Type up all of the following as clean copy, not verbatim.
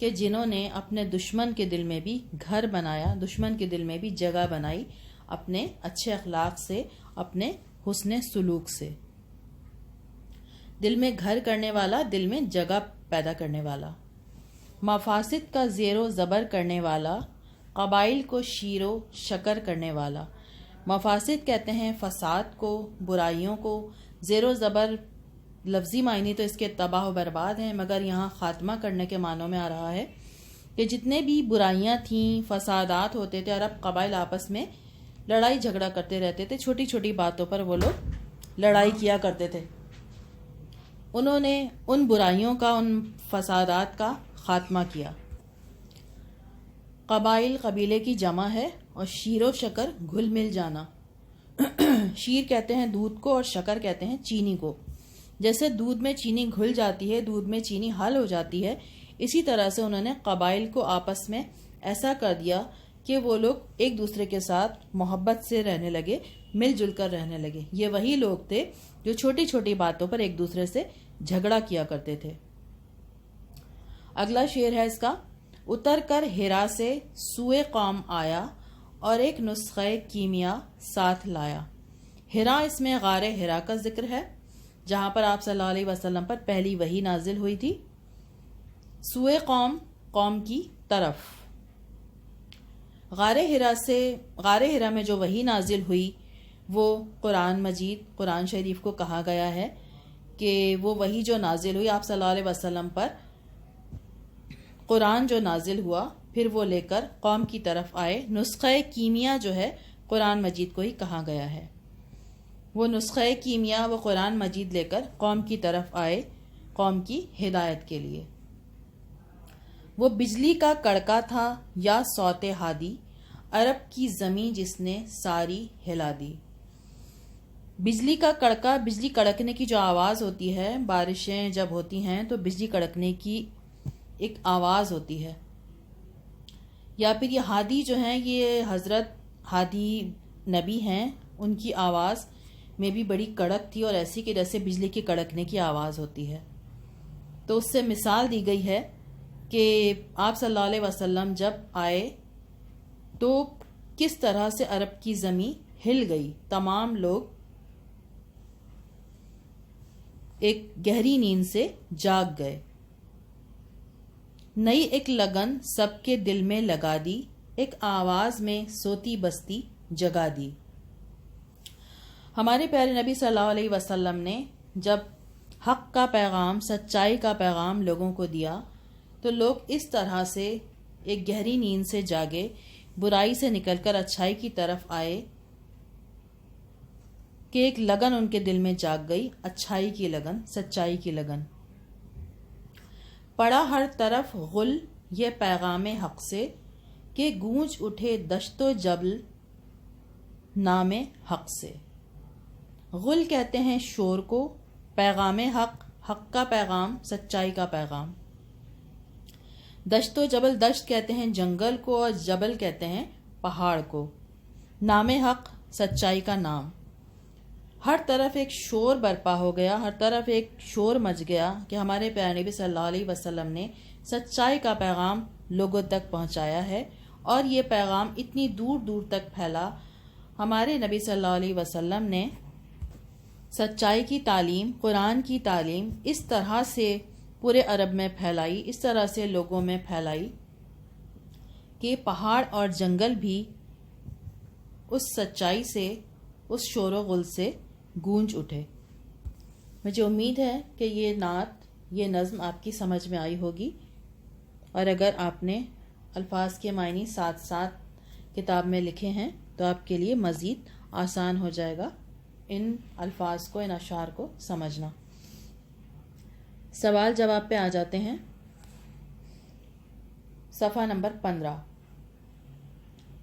کہ جنہوں نے اپنے دشمن کے دل میں بھی گھر بنایا، دشمن کے دل میں بھی جگہ بنائی اپنے اچھے اخلاق سے، اپنے حسن سلوک سے۔ دل میں گھر کرنے والا، دل میں جگہ پیدا کرنے والا، مفاسد کا زیر و زبر کرنے والا، قبائل کو شیر و شکر کرنے والا۔ مفاسد کہتے ہیں فساد کو، برائیوں کو۔ زیر و زبر لفظی معنی تو اس کے تباہ و برباد ہیں، مگر یہاں خاتمہ کرنے کے معنوں میں آ رہا ہے کہ جتنے بھی برائیاں تھیں، فسادات ہوتے تھے، عرب قبائل آپس میں لڑائی جھگڑا کرتے رہتے تھے، چھوٹی چھوٹی باتوں پر وہ لوگ لڑائی کیا کرتے تھے۔ انہوں نے ان برائیوں کا، ان فسادات کا خاتمہ کیا۔ قبائل قبیلے کی جمع ہے، اور شیر و شکر گھل مل جانا۔ شیر کہتے ہیں دودھ کو، اور شکر کہتے ہیں چینی کو۔ جیسے دودھ میں چینی گھل جاتی ہے، دودھ میں چینی حل ہو جاتی ہے، اسی طرح سے انہوں نے قبائل کو آپس میں ایسا کر دیا کہ وہ لوگ ایک دوسرے کے ساتھ محبت سے رہنے لگے، مل جل کر رہنے لگے۔ یہ وہی لوگ تھے جو چھوٹی چھوٹی باتوں پر ایک دوسرے سے جھگڑا کیا کرتے تھے۔ اگلا شعر ہے اس کا: اتر کر ہرا سے سوئے قوم آیا، اور ایک نسخہ کیمیا ساتھ لایا۔ ہرا، اس میں غار ہرا کا ذکر ہے، جہاں پر آپ صلی اللہ علیہ وسلم پر پہلی وحی نازل ہوئی تھی۔ سوئے قوم، قوم کی طرف۔ غار ہرا میں جو وحی نازل ہوئی وہ قرآن مجید، قرآن شریف کو کہا گیا ہے کہ وہ وحی جو نازل ہوئی آپ صلی اللہ علیہ وسلم پر، قرآن جو نازل ہوا، پھر وہ لے کر قوم کی طرف آئے۔ نسخہ کیمیا جو ہے قرآن مجید کو ہی کہا گیا ہے۔ وہ نسخہ کیمیا، وہ قرآن مجید لے کر قوم کی طرف آئے، قوم کی ہدایت کے لیے۔ وہ بجلی کا کڑکا تھا یا صوت ہادی، عرب کی زمین جس نے ساری ہلا دی۔ بجلی کا کڑکا، بجلی کڑکنے کی جو آواز ہوتی ہے، بارشیں جب ہوتی ہیں تو بجلی کڑکنے کی ایک آواز ہوتی ہے۔ یا پھر یہ ہادی جو ہیں، یہ حضرت ہادی نبی ہیں، ان کی آواز میں بھی بڑی کڑک تھی، اور ایسی کہ جیسے بجلی کے کڑکنے کی آواز ہوتی ہے۔ تو اس سے مثال دی گئی ہے کہ آپ صلی اللہ علیہ وسلم جب آئے تو کس طرح سے عرب کی زمین ہل گئی، تمام لوگ ایک گہری نیند سے جاگ گئے۔ نئی ایک لگن سب کے دل میں لگا دی، ایک آواز میں سوتی بستی جگا دی۔ ہمارے پیارے نبی صلی اللہ علیہ وسلم نے جب حق کا پیغام، سچائی کا پیغام لوگوں کو دیا تو لوگ اس طرح سے ایک گہری نیند سے جاگے، برائی سے نکل کر اچھائی کی طرف آئے کہ ایک لگن ان کے دل میں جاگ گئی، اچھائی کی لگن، سچائی کی لگن۔ پڑا ہر طرف غل یہ پیغام حق سے، کہ گونج اٹھے دشت و جبل نام حق سے۔ غل کہتے ہیں شور کو، پیغام حق، حق کا پیغام، سچائی کا پیغام۔ دشت و جبل، دشت کہتے ہیں جنگل کو، اور جبل کہتے ہیں پہاڑ کو۔ نام حق، سچائی کا نام۔ ہر طرف ایک شور برپا ہو گیا، ہر طرف ایک شور مچ گیا کہ ہمارے پیارے نبی صلی اللہ علیہ وسلم نے سچائی کا پیغام لوگوں تک پہنچایا ہے، اور یہ پیغام اتنی دور دور تک پھیلا۔ ہمارے نبی صلی اللہ علیہ وسلم نے سچائی کی تعلیم، قرآن کی تعلیم اس طرح سے پورے عرب میں پھیلائی، اس طرح سے لوگوں میں پھیلائی کہ پہاڑ اور جنگل بھی اس سچائی سے، اس شور و غل سے گونج اٹھے۔ مجھے امید ہے کہ یہ نعت، یہ نظم آپ کی سمجھ میں آئی ہوگی، اور اگر آپ نے الفاظ کے معنی ساتھ ساتھ کتاب میں لکھے ہیں تو آپ کے لیے مزید آسان ہو جائے گا ان الفاظ کو، ان اشعار کو سمجھنا۔ سوال جواب پہ آ جاتے ہیں۔ صفحہ نمبر 15۔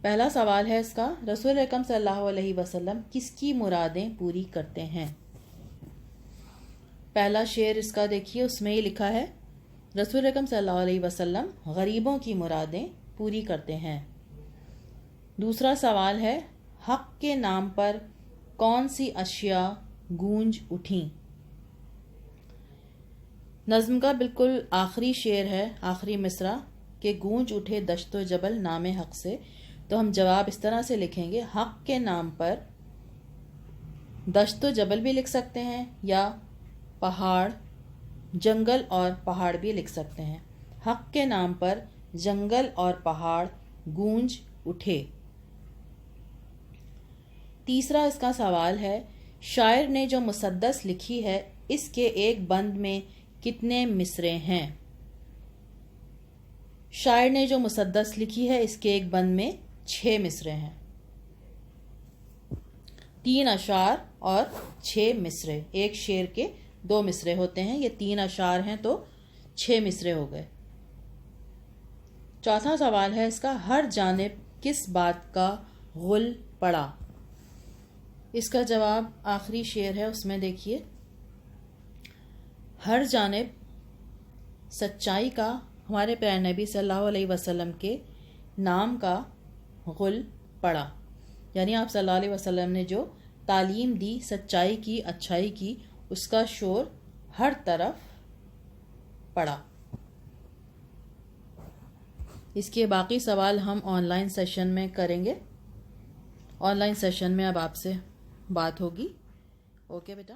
پہلا سوال ہے اس کا: رسول اکرم صلی اللہ علیہ وسلم کس کی مرادیں پوری کرتے ہیں؟ پہلا شعر اس کا دیکھیے، اس میں یہ لکھا ہے: رسول اکرم صلی اللہ علیہ وسلم غریبوں کی مرادیں پوری کرتے ہیں۔ دوسرا سوال ہے: حق کے نام پر کون سی اشیاء گونج اٹھیں؟ نظم کا بالکل آخری شعر ہے، آخری مصرع کہ گونج اٹھے دشت و جبل نام حق سے. تو ہم جواب اس طرح سے لکھیں گے، حق کے نام پر دشت و جبل بھی لکھ سکتے ہیں یا پہاڑ، جنگل اور پہاڑ بھی لکھ سکتے ہیں. حق کے نام پر جنگل اور پہاڑ گونج اٹھے. تیسرا اس کا سوال ہے، شاعر نے جو مسدس لکھی ہے اس کے ایک بند میں کتنے مصرے ہیں؟ شاعر نے جو مسدس لکھی ہے اس کے ایک بند میں 6 مصرے ہیں. 3 اشعار اور 6 مصرے. ایک شعر کے 2 مصرے ہوتے ہیں، یہ 3 اشعار ہیں تو 6 مصرے ہو گئے. چوتھا سوال ہے اس کا، ہر جانب کس بات کا غل پڑا؟ اس کا جواب آخری شعر ہے، اس میں دیکھیے، ہر جانب سچائی کا، ہمارے پیارے نبی صلی اللہ علیہ وسلم کے نام کا غل پڑا. یعنی آپ صلی اللہ علیہ وسلم نے جو تعلیم دی سچائی کی، اچھائی کی، اس کا شور ہر طرف پڑا. اس کے باقی سوال ہم آن لائن سیشن میں کریں گے. آن لائن سیشن میں اب آپ سے بات ہوگی. اوکے بیٹا.